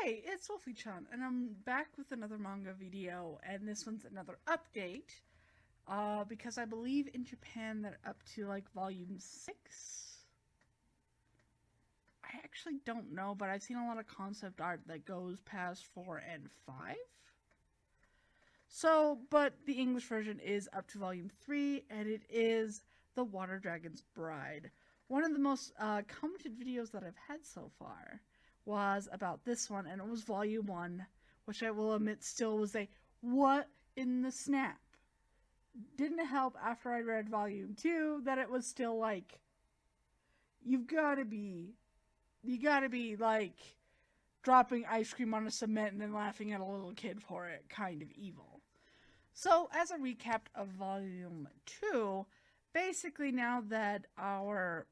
Hey, it's Wolfy-Chan, and I'm back with another manga video, and this one's another update, because I believe in Japan they're up to, like, volume 6? I actually don't know, but I've seen a lot of concept art that goes past 4 and 5. So, but the English version is up to volume 3, and it is The Water Dragon's Bride. One of the most commented videos that I've had so far was about this one, and it was volume 1, which I will admit still was a what in the snap. Didn't help after I read volume 2 that it was still like, you gotta be like dropping ice cream on a cement and then laughing at a little kid for it, kind of evil. So, as a recap of volume 2, basically now that our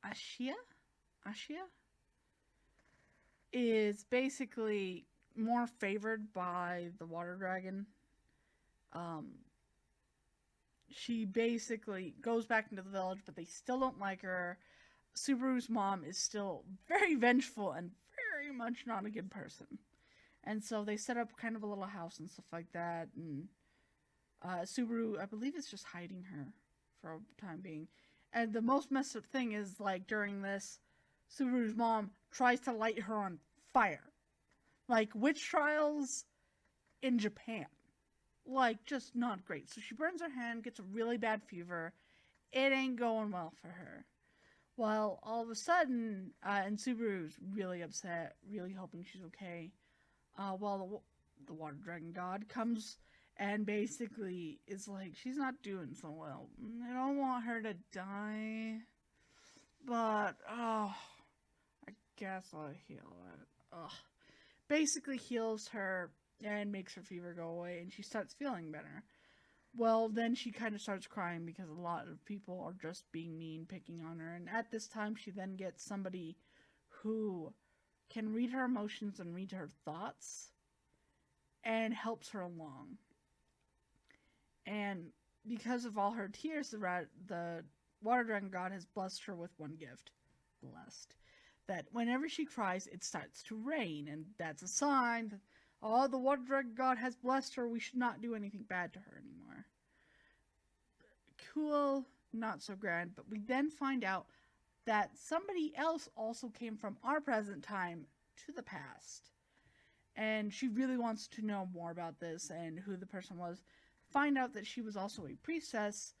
Ashia is basically more favored by the water dragon, she basically goes back into the village, but they still don't like her. Subaru's mom is still very vengeful and very much not a good person. And so they set up kind of a little house and stuff like that. And Subaru, I believe, is just hiding her for a time being. And the most messed up thing is, like, during this, Subaru's mom tries to light her on fire. Like, witch trials in Japan. Like, just not great. So she burns her hand, gets a really bad fever. It ain't going well for her. Well, all of a sudden, and Subaru's really upset, really hoping she's okay. Well, the water dragon god comes and basically is like, she's not doing so well. I don't want her to die, but, I guess I'll heal it. Basically heals her and makes her fever go away, and she starts feeling better. Well, then she kind of starts crying because a lot of people are just being mean, picking on her. And at this time, she then gets somebody who can read her emotions and read her thoughts and helps her along. And because of all her tears, the water dragon god has blessed her with one gift. Blessed. That whenever she cries, it starts to rain. And that's a sign that, oh, the water dragon god has blessed her. We should not do anything bad to her anymore. Cool, not so grand. But we then find out that somebody else also came from our present time to the past. And she really wants to know more about this and who the person was. Find out that she was also a priestess,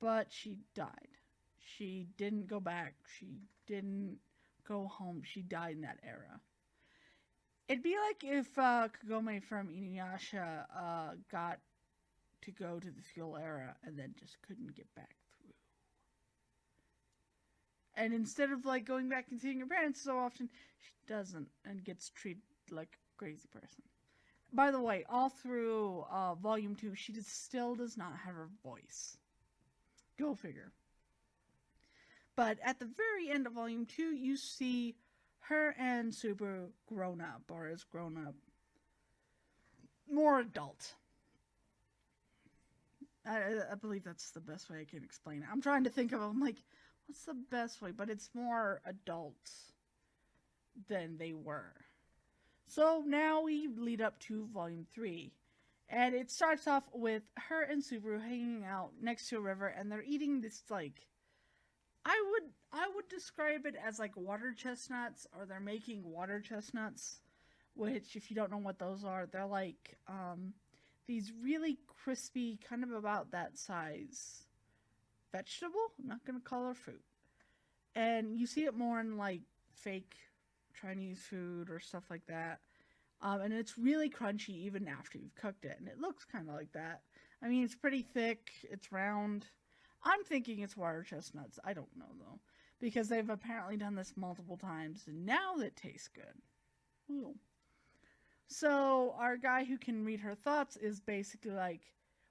but she died. She didn't go back. She didn't go home. She died in that era. It'd be like if Kagome from Inuyasha got to go to the Fuel era and then just couldn't get back through. And instead of like going back and seeing her parents so often, she doesn't and gets treated like a crazy person. By the way, all through volume 2, she still does not have her voice. Go figure. But at the very end of volume 2, you see her and Subaru grown up, or is grown up, more adult. I believe that's the best way I can explain it. I'm trying to think of, I'm like, what's the best way? But it's more adult than they were. So now we lead up to volume 3. And it starts off with her and Subaru hanging out next to a river, and they're eating this, like, I would describe it as like water chestnuts, or they're making water chestnuts, which, if you don't know what those are, they're like these really crispy, kind of about that size vegetable. I'm not gonna call her fruit. And you see it more in like fake Chinese food or stuff like that. And it's really crunchy even after you've cooked it, and it looks kind of like that. I mean, it's pretty thick, it's round. I'm thinking it's water chestnuts. I don't know, though, because they've apparently done this multiple times, and now it tastes good. Ooh. So our guy who can read her thoughts is basically like,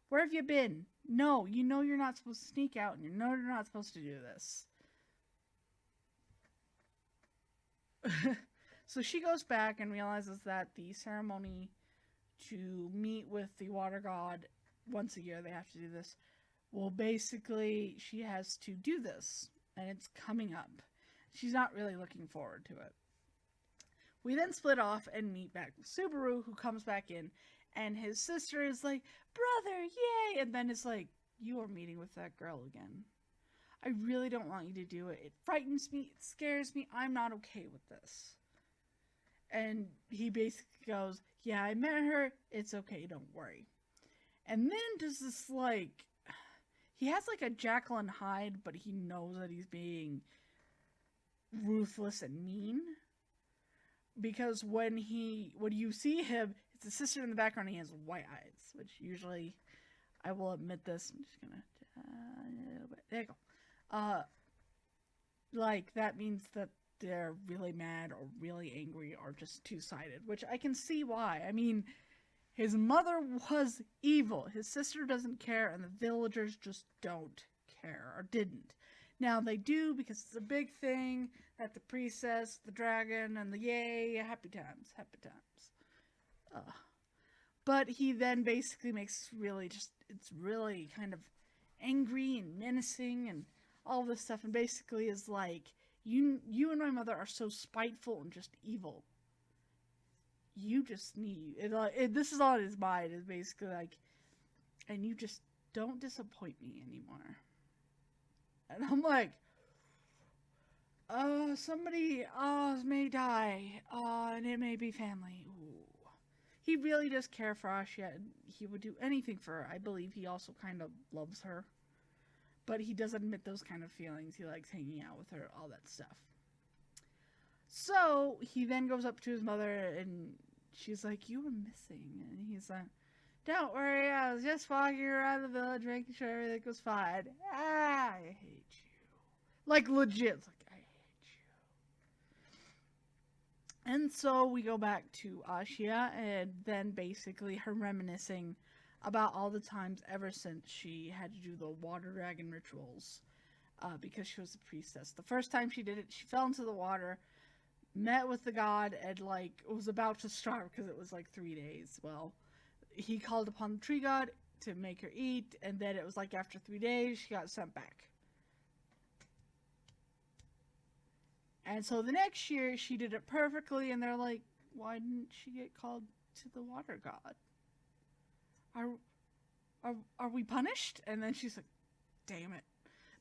where have you been? No, you know you're not supposed to sneak out, and you know you're not supposed to do this. So she goes back and realizes that the ceremony to meet with the water god, once a year they have to do this, well, basically, she has to do this, and it's coming up. She's not really looking forward to it. We then split off and meet back with Subaru, who comes back in, and his sister is like, brother, yay! And then it's like, you are meeting with that girl again. I really don't want you to do it. It frightens me. It scares me. I'm not okay with this. And he basically goes, yeah, I met her. It's okay. Don't worry. And then does this, like, he has like a Jekyll and Hyde, but he knows that he's being ruthless and mean. Because when you see him, it's the sister in the background, and he has white eyes, which usually, I will admit this, I'm just gonna, there you go. Like, that means that they're really mad or really angry or just two-sided, which I can see why. I mean, his mother was evil, his sister doesn't care, and the villagers just don't care, or didn't. Now they do, because it's a big thing that the princess, the dragon, and the yay, happy times. But he then basically makes it's really kind of angry and menacing and all this stuff, and basically is like, you and my mother are so spiteful and just evil. You just need, this is all in his mind, is basically like, and you just don't disappoint me anymore. And I'm like, somebody may die, and it may be family. Ooh. He really does care for Ashia, and he would do anything for her. I believe he also kind of loves her, but he doesn't admit those kind of feelings. He likes hanging out with her, all that stuff. So he then goes up to his mother, and she's like, you were missing. And he's like, don't worry, I was just walking around the village making sure everything was fine. I hate you. Like, legit. It's like, I hate you. And so we go back to Ashia, and then basically her reminiscing about all the times ever since she had to do the water dragon rituals, because she was a priestess. The first time she did it, she fell into the water, met with the god, and, like, was about to starve because it was, like, 3 days. Well, he called upon the tree god to make her eat, and then it was like after 3 days, she got sent back. And so the next year, she did it perfectly, and they're like, why didn't she get called to the water god? Are we punished? And then she's like, damn it.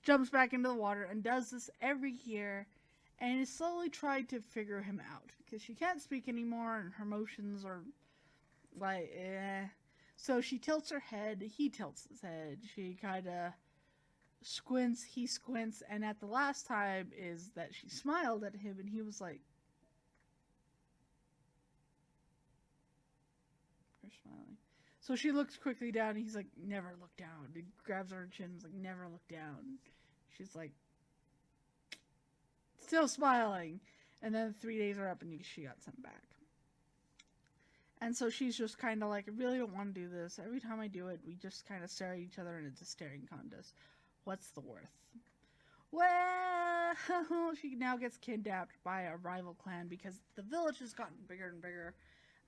Jumps back into the water and does this every year, and is slowly tried to figure him out, because she can't speak anymore, and her emotions are like, so she tilts her head, he tilts his head, she kind of squints, he squints, and at the last time is that she smiled at him, and he was like, you're smiling. So she looks quickly down, and he's like, never look down. He grabs her chin, and is like, never look down. She's like, still smiling, and then 3 days are up, and she got sent back. And so she's just kind of like, I really don't want to do this. Every time I do it, we just kind of stare at each other, and it's a staring contest. What's the worth? Well, she now gets kidnapped by a rival clan, because the village has gotten bigger and bigger,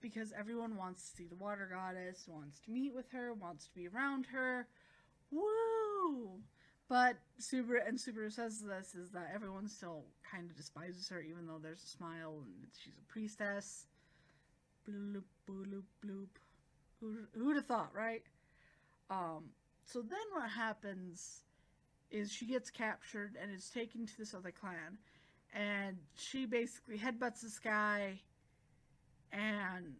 because everyone wants to see the water goddess, wants to meet with her, wants to be around her. Woo! But Subaru says this, is that everyone still kind of despises her, even though there's a smile, and she's a priestess. Bloop, bloop, bloop. Who'd have thought, right? So then what happens is she gets captured and is taken to this other clan, and she basically headbutts this guy, and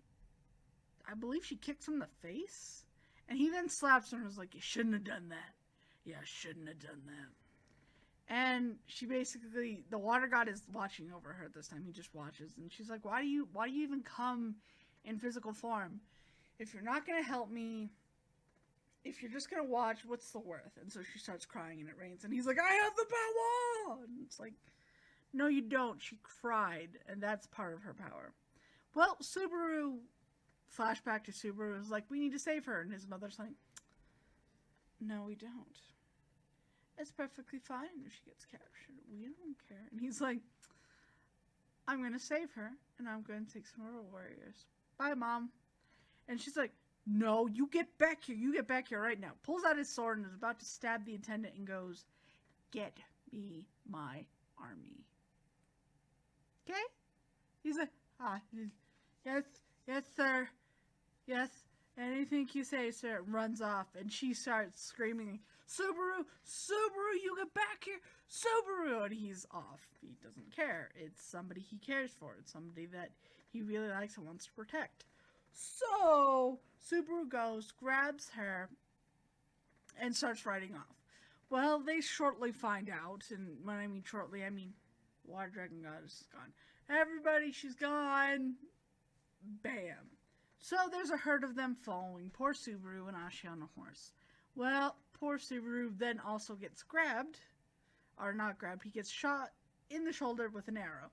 I believe she kicks him in the face, and he then slaps her and is like, you shouldn't have done that. Yeah, I shouldn't have done that. And she basically, the water god is watching over her this time. He just watches, and she's like, why do you even come in physical form? If you're not going to help me, if you're just going to watch, what's the worth? And so she starts crying, and it rains, and he's like, I have the power! And it's like, no, you don't. She cried, and that's part of her power. Well, flashback to Subaru is like, we need to save her, and his mother's like, no, we don't. It's perfectly fine if she gets captured. We don't care. And he's like, I'm going to save her, and I'm going to take some of her warriors. Bye, Mom. And she's like, no, you get back here. You get back here right now. Pulls out his sword and is about to stab the attendant and goes, get me my army. Okay? He's like, Ah, yes, yes, sir. Yes, anything you say, sir. Runs off, and she starts screaming, Subaru, Subaru, you get back here, Subaru! And he's off. He doesn't care. It's somebody he cares for. It's somebody that he really likes and wants to protect. So, Subaru goes, grabs her, and starts riding off. Well, they shortly find out, and when I mean shortly, I mean Water Dragon Goddess is gone. Everybody, she's gone. Bam. So there's a herd of them following poor Subaru and Ashi on a horse. Well, poor Subaru then also gets grabbed, or not grabbed, he gets shot in the shoulder with an arrow.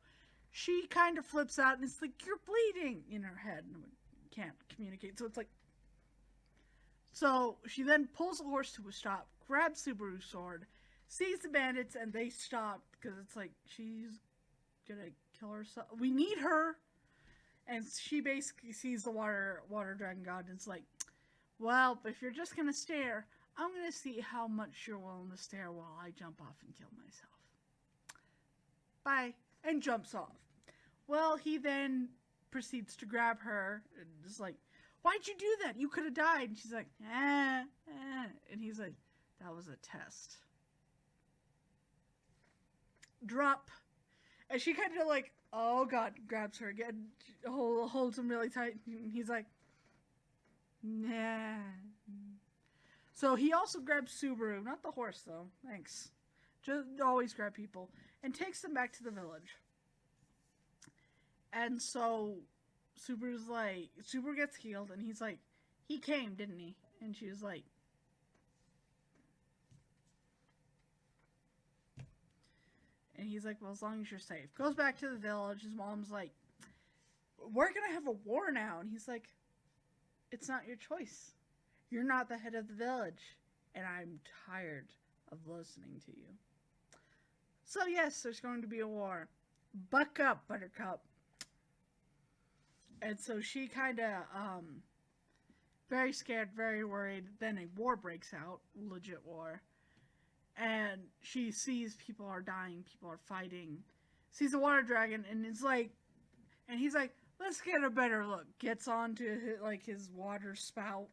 She kind of flips out and it's like, you're bleeding, in her head, and can't communicate, so it's like, so she then pulls the horse to a stop, grabs Subaru's sword, sees the bandits, and they stop, because it's like, she's gonna kill herself. We need her! And she basically sees the water dragon god and is like, well, if you're just gonna stare, I'm gonna see how much you're willing to stare while I jump off and kill myself. Bye. And jumps off. Well, he then proceeds to grab her and is like, why'd you do that? You could have died. And she's like, eh. And he's like, that was a test. Drop. And she kind of like, oh god, grabs her again, holds him really tight, and he's like, nah. So he also grabs Subaru, not the horse though, thanks. Just always grab people, and takes them back to the village. And so Subaru's like, Subaru gets healed, and he's like, he came, didn't he? And she was like, and he's like, well, as long as you're safe. Goes back to the village. His mom's like, we're going to have a war now. And he's like, it's not your choice. You're not the head of the village. And I'm tired of listening to you. So yes, there's going to be a war. Buck up, Buttercup. And so she kind of, very scared, very worried. Then a war breaks out. Legit war. And she sees people are dying, people are fighting, sees the water dragon, and it's like, and he's like, let's get a better look. Gets onto his water spout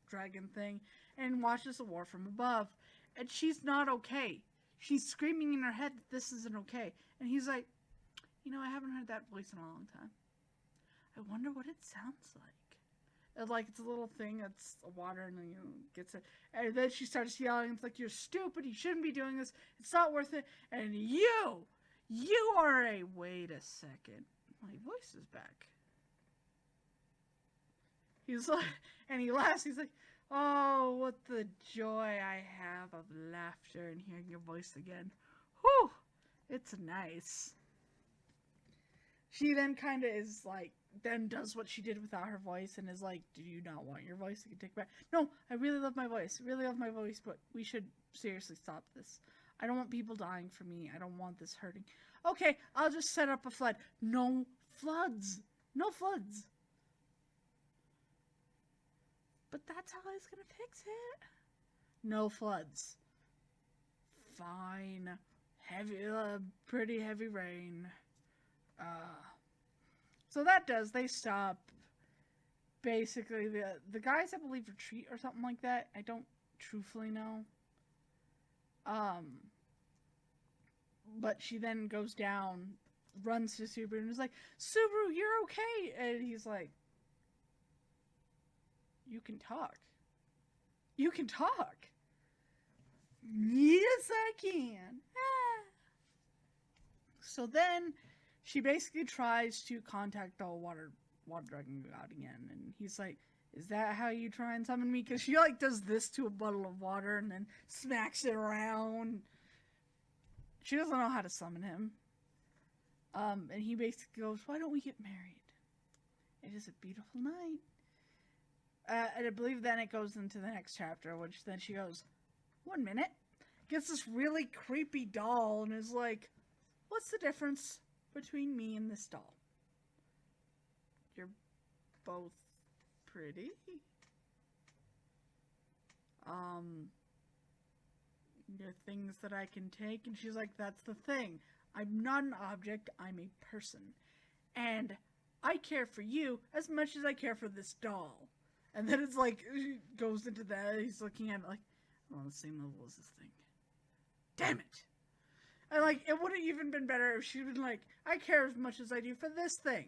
dragon thing, and watches the war from above. And she's not okay. She's screaming in her head that this isn't okay. And he's like, you know, I haven't heard that voice in a long time. I wonder what it sounds like. And like, it's a little thing that's water, and then, you know, gets it. And then she starts yelling, it's like, you're stupid, you shouldn't be doing this, it's not worth it. And you are a, wait a second, my voice is back. He's like, and he laughs, he's like, oh, what the joy I have of laughter and hearing your voice again. Whew, it's nice. She then kind of is like, then does what she did without her voice and is like, do you not want your voice? You can take it back. No, I really love my voice. Really love my voice, but we should seriously stop this. I don't want people dying for me. I don't want this hurting. Okay, I'll just set up a flood. No floods. No floods. But that's how I was going to fix it. No floods. Fine. Heavy, pretty heavy rain. So that does, they stop. Basically, the guys, I believe, retreat or something like that. I don't truthfully know. But she then goes down, runs to Subaru, and is like, Subaru, you're okay! And he's like, you can talk. You can talk. Yes, I can. Ah. So then she basically tries to contact the water dragon god again, and he's like, is that how you try and summon me? Because she like does this to a bottle of water and then smacks it around. She doesn't know how to summon him. And he basically goes, why don't we get married? It is a beautiful night. And I believe then it goes into the next chapter, which then she goes, 1 minute. Gets this really creepy doll and is like, what's the difference between me and this doll? You're both pretty. You're things that I can take. And she's like, that's the thing. I'm not an object. I'm a person. And I care for you as much as I care for this doll. And then it's like, she goes into that, he's looking at it like, I'm on the same level as this thing. Damn it! And like, it would have even been better if she'd been like, I care as much as I do for this thing.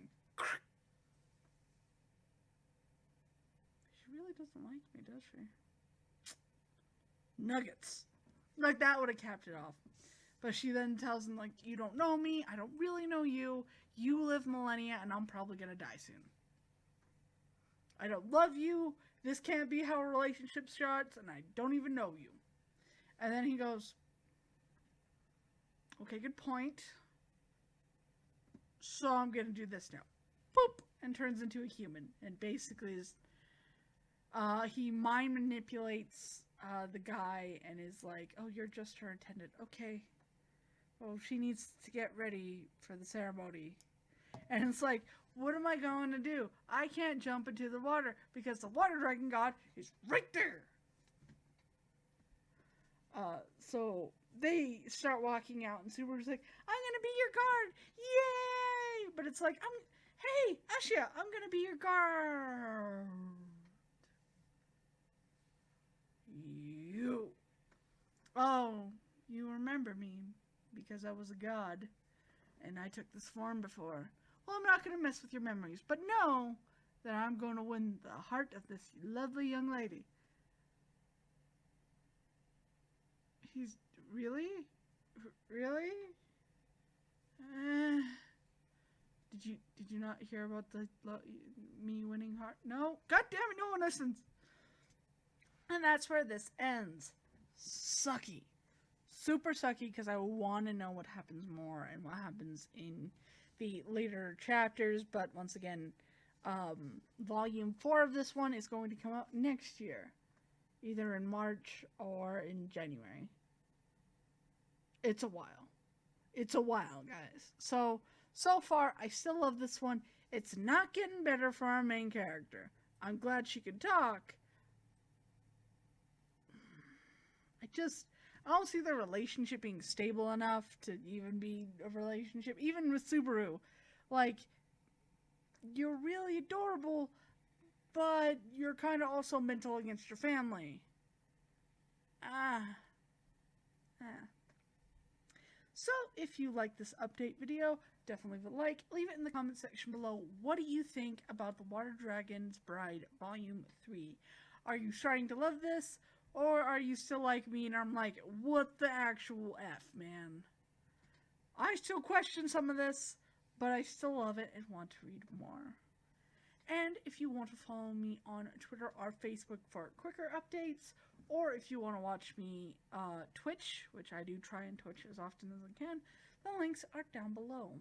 She really doesn't like me, does she? Nuggets. Like, that would have capped it off. But she then tells him, like, you don't know me, I don't really know you, you live millennia, and I'm probably gonna die soon. I don't love you, this can't be how a relationship starts, and I don't even know you. And then he goes, okay, good point. So I'm gonna do this now. Boop! And turns into a human. And basically is, he mind manipulates the guy and is like, oh, you're just her attendant. Okay. Well, she needs to get ready for the ceremony. And it's like, what am I going to do? I can't jump into the water because the water dragon god is right there. So they start walking out and Subaru's like, I'm going to be your guard. Yay! But it's like, hey, Ashia, I'm going to be your guard. You. Oh, you remember me because I was a god and I took this form before. Well, I'm not going to mess with your memories, but know that I'm going to win the heart of this lovely young lady. He's really? Really? Did you not hear about the me winning heart? No? God damn it, no one listens. And that's where this ends. Sucky. Super sucky because I want to know what happens more and what happens in the later chapters, but once again, volume 4 of this one is going to come out next year, either in March or in January. It's a while. It's a while, guys. So far, I still love this one. It's not getting better for our main character. I'm glad she can talk. I don't see the relationship being stable enough to even be a relationship. Even with Subaru. Like, you're really adorable, but you're kind of also mental against your family. So, if you like this update video, definitely leave a like. Leave it in the comment section below. What do you think about The Water Dragon's Bride Volume 3? Are you starting to love this? Or are you still like me and I'm like, what the actual F, man? I still question some of this, but I still love it and want to read more. And if you want to follow me on Twitter or Facebook for quicker updates, or if you want to watch me Twitch, which I do try and Twitch as often as I can, the links are down below.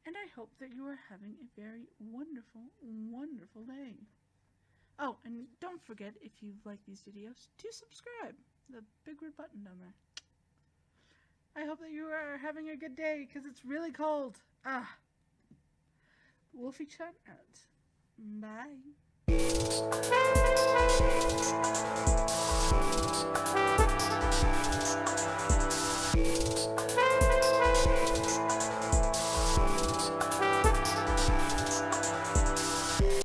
And I hope that you are having a very wonderful, wonderful day. Oh, and don't forget, if you like these videos, to subscribe. The big red button down there. I hope that you are having a good day, because it's really cold. Wolfy-Chan out. Bye.